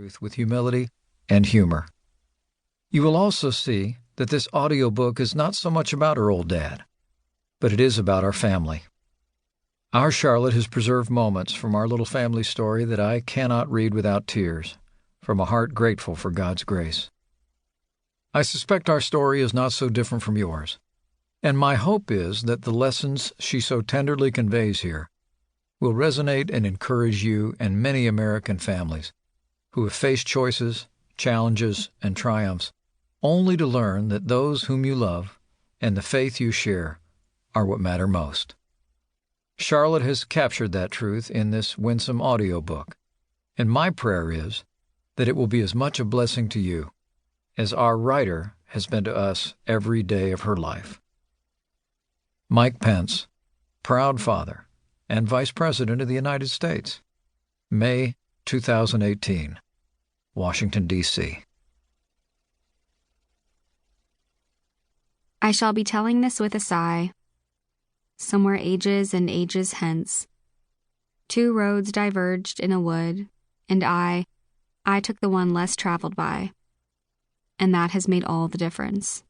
truth with humility and humor. You will also see that this audiobook is not so much about her old dad, but it is about our family. Our Charlotte has preserved moments from our little family story that I cannot read without tears, from a heart grateful for God's grace. I suspect our story is not so different from yours, and my hope is that the lessons she so tenderly conveys here will resonate and encourage you and many American families who have faced choices, challenges, and triumphs, only to learn that those whom you love and the faith you share are what matter most. Charlotte has captured that truth in this winsome audiobook, and my prayer is that it will be as much a blessing to you as our writer has been to us every day of her life. Mike Pence, proud father and Vice President of the United States, May 2018, Washington, D.C. I shall be telling this with a sigh. Somewhere ages and ages hence, two roads diverged in a wood, and I took the one less traveled by, and that has made all the difference.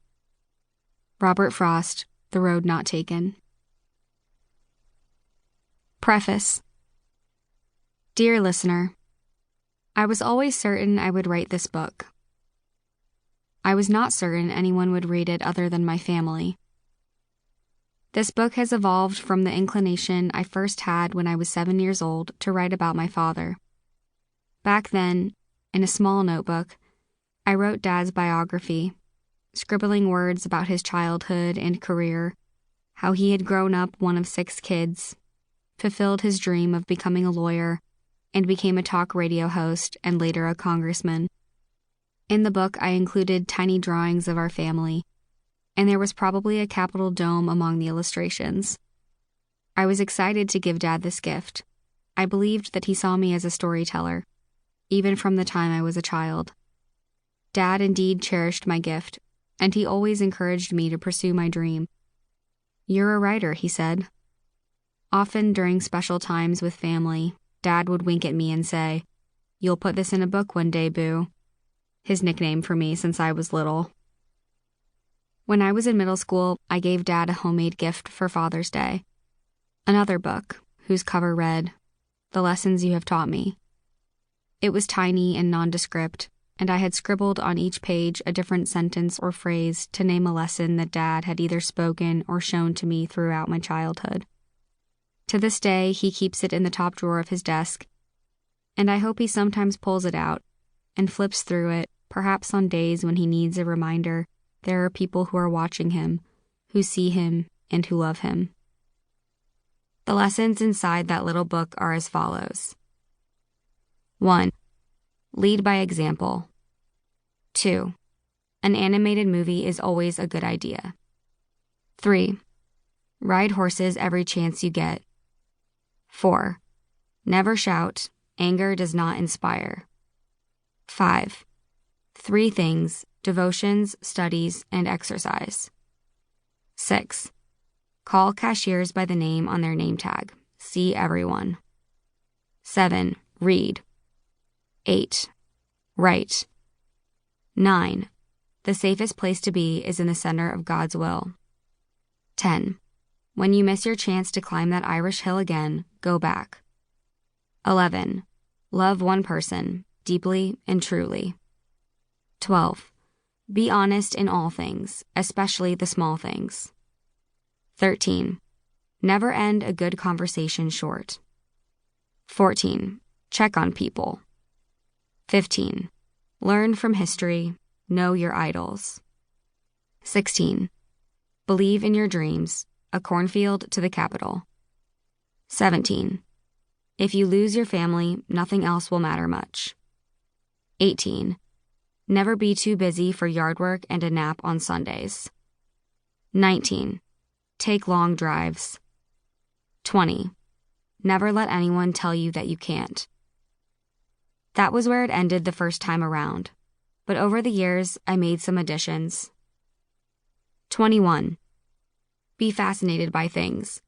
Robert Frost, The Road Not Taken. Preface. Dear listener, I was always certain I would write this book. I was not certain anyone would read it other than my family. This book has evolved from the inclination I first had when I was 7 years old to write about my father. Back then, in a small notebook, I wrote Dad's biography, scribbling words about his childhood and career, how he had grown up one of 6 kids, fulfilled his dream of becoming a lawyer, and became a talk radio host and later a congressman. In the book, I included tiny drawings of our family, and there was probably a Capitol dome among the illustrations. I was excited to give Dad this gift. I believed that he saw me as a storyteller, even from the time I was a child. Dad indeed cherished my gift, and he always encouraged me to pursue my dream. "You're a writer," he said. Often during special times with family, Dad would wink at me and say, "You'll put this in a book one day, Boo," his nickname for me since I was little. When I was in middle school, I gave Dad a homemade gift for Father's Day. Another book, whose cover read, "The Lessons You Have Taught Me." It was tiny and nondescript, and I had scribbled on each page a different sentence or phrase to name a lesson that Dad had either spoken or shown to me throughout my childhood. To this day, he keeps it in the top drawer of his desk, and I hope he sometimes pulls it out and flips through it, perhaps on days when he needs a reminder there are people who are watching him, who see him, and who love him. The lessons inside that little book are as follows. 1. Lead by example. 2. An animated movie is always a good idea. 3. Ride horses every chance you get. 4. Never shout. Anger does not inspire. 5. 3 things: devotions, studies, and exercise. 6. Call cashiers by the name on their name tag. See everyone. 7. Read. 8. Write. 9. The safest place to be is in the center of God's will. 10. When you miss your chance to climb that Irish hill again, go back. 11. Love one person, deeply and truly. 12. Be honest in all things, especially the small things. 13. Never end a good conversation short. 14. Check on people. 15. Learn from history. Know your idols. 16. Believe in your dreams. A cornfield to the Capitol. 17. If you lose your family, nothing else will matter much. 18. Never be too busy for yard work and a nap on Sundays. 19. Take long drives. 20. Never let anyone tell you that you can't. That was where it ended the first time around, but over the years, I made some additions. 21. Be fascinated by things.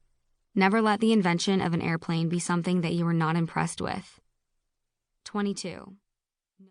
Never let the invention of an airplane be something that you were not impressed with. 22.